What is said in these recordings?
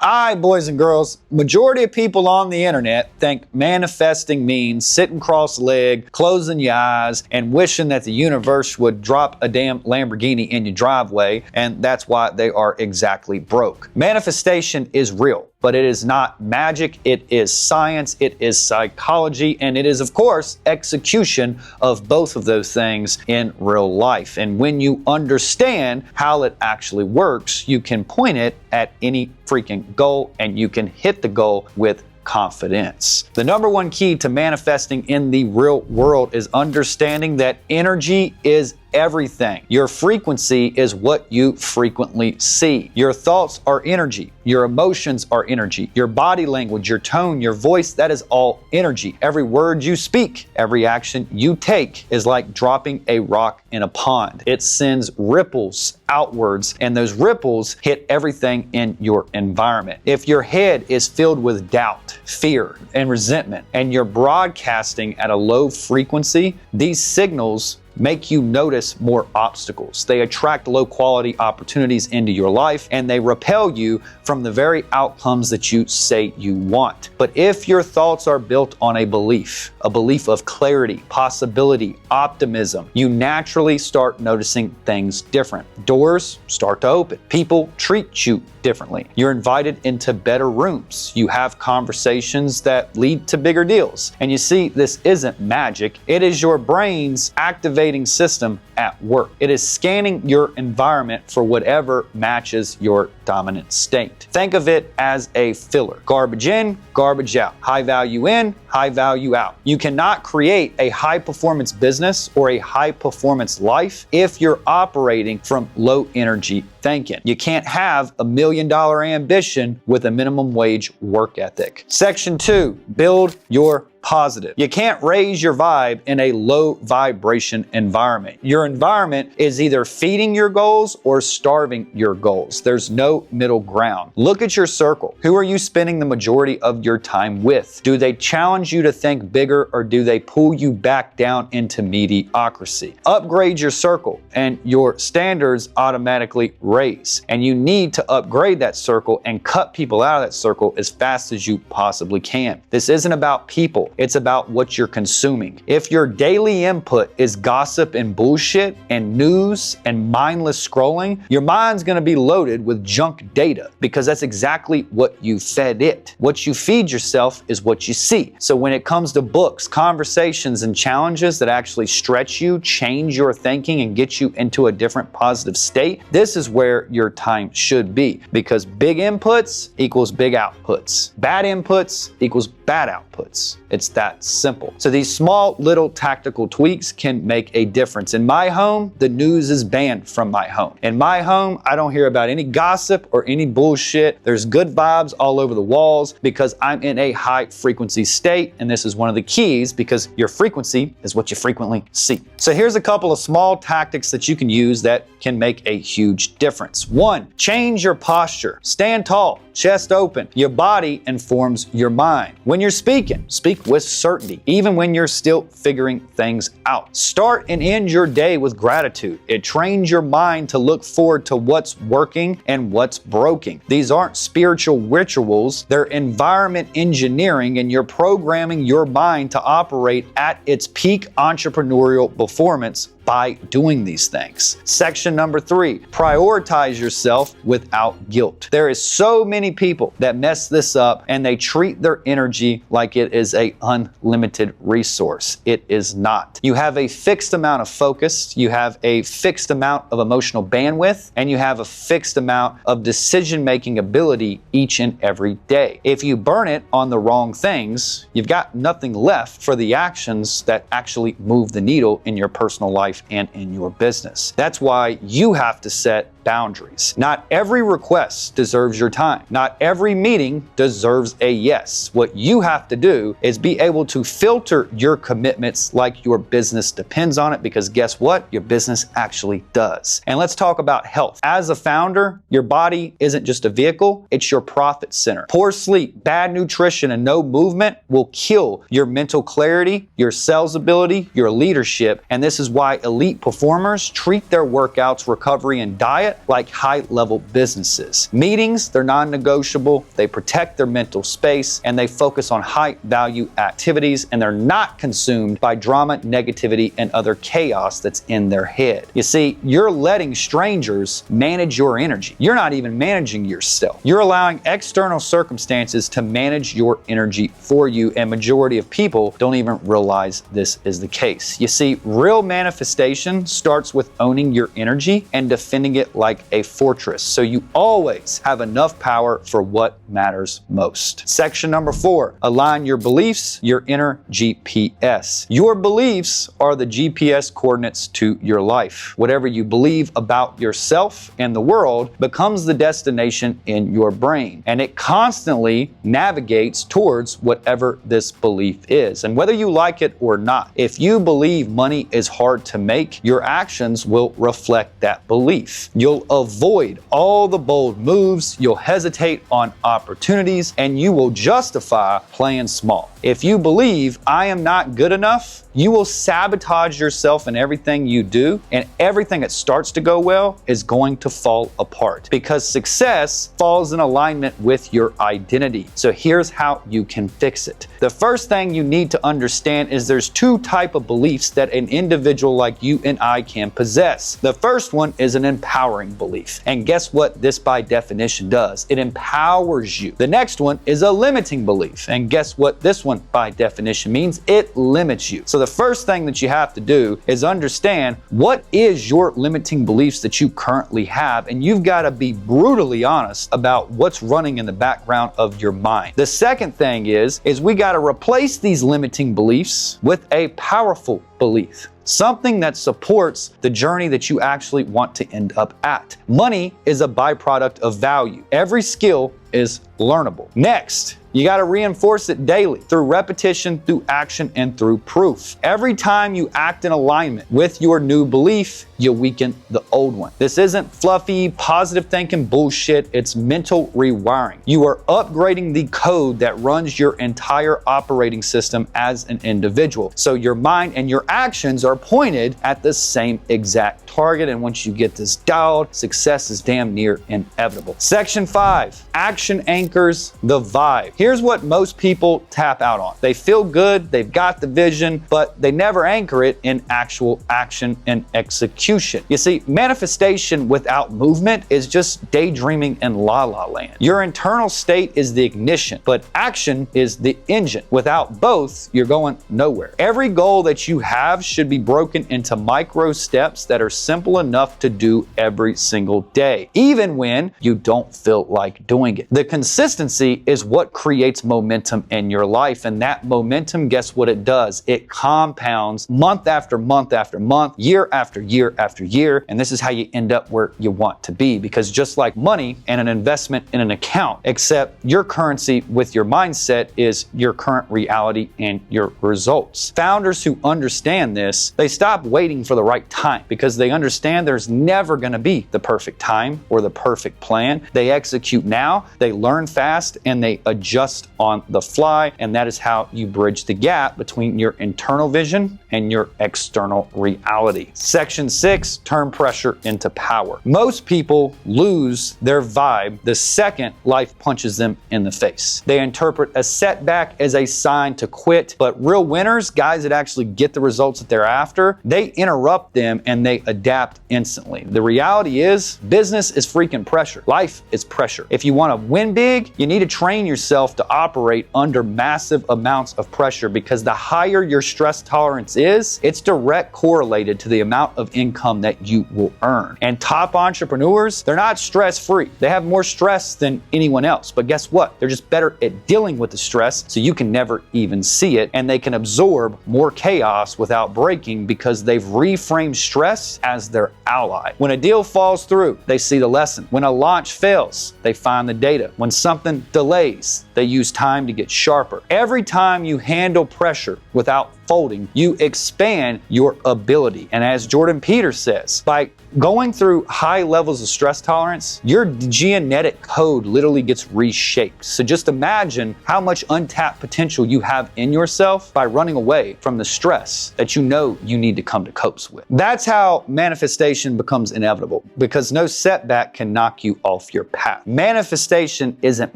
Alright, boys and girls, majority of people on the internet think manifesting means sitting cross-legged, closing your eyes, and wishing that the universe would drop a damn Lamborghini in your driveway, and that's why they are exactly broke. Manifestation is real, but it is not magic, it is science, it is psychology, and it is, of course, execution of both of those things in real life. And when you understand how it actually works, you can point it at any freaking goal and you can hit the goal with confidence. The number one key to manifesting in the real world is understanding that energy is everything. Your frequency is what you frequently see. Your thoughts are energy. Your emotions are energy. Your body language, your tone, your voice, that is all energy. Every word you speak, every action you take is like dropping a rock in a pond. It sends ripples outwards, and those ripples hit everything in your environment. If your head is filled with doubt, fear, and resentment, and you're broadcasting at a low frequency, these signals make you notice more obstacles. They attract low quality opportunities into your life and they repel you from the very outcomes that you say you want. But if your thoughts are built on a belief of clarity, possibility, optimism, you naturally start noticing things different. Doors start to open. People treat you differently. You're invited into better rooms. You have conversations that lead to bigger deals. And you see, this isn't magic. It is your brain's activating system at work. It is scanning your environment for whatever matches your dominant state. Think of it as a filler. Garbage in, garbage out. High value in, high value out. You cannot create a high performance business or a high performance life if you're operating from low energy thinking. You can't have $1 million ambition with a minimum wage work ethic. Section 2, build your positive. You can't raise your vibe in a low vibration environment. Your environment is either feeding your goals or starving your goals. There's no middle ground. Look at your circle. Who are you spending the majority of your time with? Do they challenge you to think bigger or do they pull you back down into mediocrity? Upgrade your circle and your standards automatically raise. And you need to upgrade that circle and cut people out of that circle as fast as you possibly can. This isn't about people. It's about what you're consuming. If your daily input is gossip and bullshit and news and mindless scrolling, your mind's gonna be loaded with junk data because that's exactly what you fed it. What you feed yourself is what you see. So when it comes to books, conversations, and challenges that actually stretch you, change your thinking, and get you into a different positive state, this is where your time should be because big inputs equals big outputs. Bad inputs equals bad outputs. It's that simple. So these small little tactical tweaks can make a difference. In my home, the news is banned from my home. In my home, I don't hear about any gossip or any bullshit. There's good vibes all over the walls because I'm in a high frequency state. And this is one of the keys because your frequency is what you frequently see. So here's a couple of small tactics that you can use that can make a huge difference. 1, change your posture. Stand tall, chest open. Your body informs your mind. When you're speaking, speak with certainty, even when you're still figuring things out. Start and end your day with gratitude. It trains your mind to look forward to what's working and what's broken. These aren't spiritual rituals, they're environment engineering, and you're programming your mind to operate at its peak entrepreneurial performance by doing these things. Section number 3, prioritize yourself without guilt. There is so many people that mess this up and they treat their energy like it is an unlimited resource. It is not. You have a fixed amount of focus, you have a fixed amount of emotional bandwidth, and you have a fixed amount of decision-making ability each and every day. If you burn it on the wrong things, you've got nothing left for the actions that actually move the needle in your personal life and in your business. That's why you have to set boundaries. Not every request deserves your time. Not every meeting deserves a yes. What you have to do is be able to filter your commitments like your business depends on it, because guess what? Your business actually does. And let's talk about health. As a founder, your body isn't just a vehicle, it's your profit center. Poor sleep, bad nutrition, and no movement will kill your mental clarity, your sales ability, your leadership. And this is why elite performers treat their workouts, recovery, and diet quiet like high-level businesses. Meetings, they're non-negotiable, they protect their mental space, and they focus on high-value activities, and they're not consumed by drama, negativity, and other chaos that's in their head. You see, you're letting strangers manage your energy. You're not even managing yourself. You're allowing external circumstances to manage your energy for you, and majority of people don't even realize this is the case. You see, real manifestation starts with owning your energy and defending it like a fortress, so you always have enough power for what matters most. Section number 4, align your beliefs, your inner GPS. Your beliefs are the GPS coordinates to your life. Whatever you believe about yourself and the world becomes the destination in your brain, and it constantly navigates towards whatever this belief is. And whether you like it or not, if you believe money is hard to make, your actions will reflect that belief. You'll avoid all the bold moves, you'll hesitate on opportunities, and you will justify playing small. If you believe I am not good enough, you will sabotage yourself in everything you do, and everything that starts to go well is going to fall apart because success falls in alignment with your identity. So here's how you can fix it. The first thing you need to understand is there's 2 types of beliefs that an individual like you and I can possess. The first one is an empowering belief. And guess what this by definition does? It empowers you. The next one is a limiting belief. And guess what this one by definition means? It limits you. So the first thing that you have to do is understand what is your limiting beliefs that you currently have, and you've got to be brutally honest about what's running in the background of your mind. The second thing is we got to replace these limiting beliefs with a powerful belief. Something that supports the journey that you actually want to end up at. Money is a byproduct of value. Every skill is learnable. Next, you got to reinforce it daily through repetition, through action, and through proof. Every time you act in alignment with your new belief, you weaken the old one. This isn't fluffy, positive thinking bullshit. It's mental rewiring. You are upgrading the code that runs your entire operating system as an individual. So your mind and your actions are pointed at the same exact target. And once you get this dialed, success is damn near inevitable. Section 5, action anchors the vibe. Here's what most people tap out on. They feel good, they've got the vision, but they never anchor it in actual action and execution. You see, manifestation without movement is just daydreaming in la-la land. Your internal state is the ignition, but action is the engine. Without both, you're going nowhere. Every goal that you have should be broken into micro steps that are simple enough to do every single day, even when you don't feel like doing it. The consistency is what creates momentum in your life, and that momentum, guess what it does? It compounds month after month after month, year after year after year, and this is how you end up where you want to be. Because just like money and an investment in an account, except your currency with your mindset is your current reality and your results. Founders who understand this, they stop waiting for the right time because they understand there's never going to be the perfect time or the perfect plan. They execute now, they learn fast, and they adjust on the fly, and that is how you bridge the gap between your internal vision and your external reality. Section 6, turn pressure into power. Most people lose their vibe the second life punches them in the face. They interpret a setback as a sign to quit, but real winners, guys that actually get the results that they're after, they interrupt them and they adapt instantly. The reality is, business is freaking pressure. Life is pressure. If you want to win big, you need to train yourself to operate under massive amounts of pressure, because the higher your stress tolerance is, it's direct correlated to the amount of income that you will earn. And top entrepreneurs, they're not stress-free. They have more stress than anyone else. But guess what? They're just better at dealing with the stress, so you can never even see it, and they can absorb more chaos without breaking because they've reframed stress as their ally. When a deal falls through, they see the lesson. When a launch fails, they find the data. When something delays, they use time to get sharper. Every time you handle pressure without folding, you expand your ability. And as Jordan Peterson says, by Going through high levels of stress tolerance, your genetic code literally gets reshaped. So just imagine how much untapped potential you have in yourself by running away from the stress that you know you need to come to copes with. That's how manifestation becomes inevitable, because no setback can knock you off your path. Manifestation isn't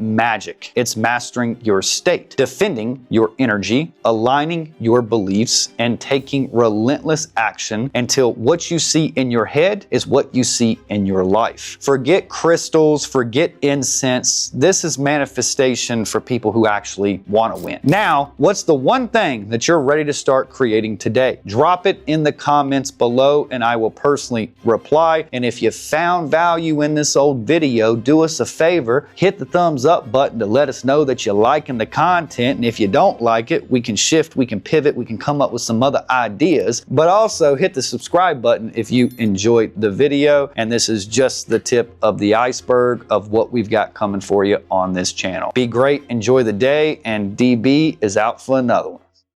magic. It's mastering your state, defending your energy, aligning your beliefs, and taking relentless action until what you see in your head is what you see in your life. Forget crystals, forget incense. This is manifestation for people who actually want to win. Now, what's the one thing that you're ready to start creating today? Drop it in the comments below and I will personally reply. And if you found value in this old video, do us a favor, hit the thumbs up button to let us know that you're liking the content. And if you don't like it, we can shift, we can pivot, we can come up with some other ideas. But also hit the subscribe button if you enjoyed the video. And this is just the tip of the iceberg of what we've got coming for you on this channel. Be great, enjoy the day, and DB is out for another one.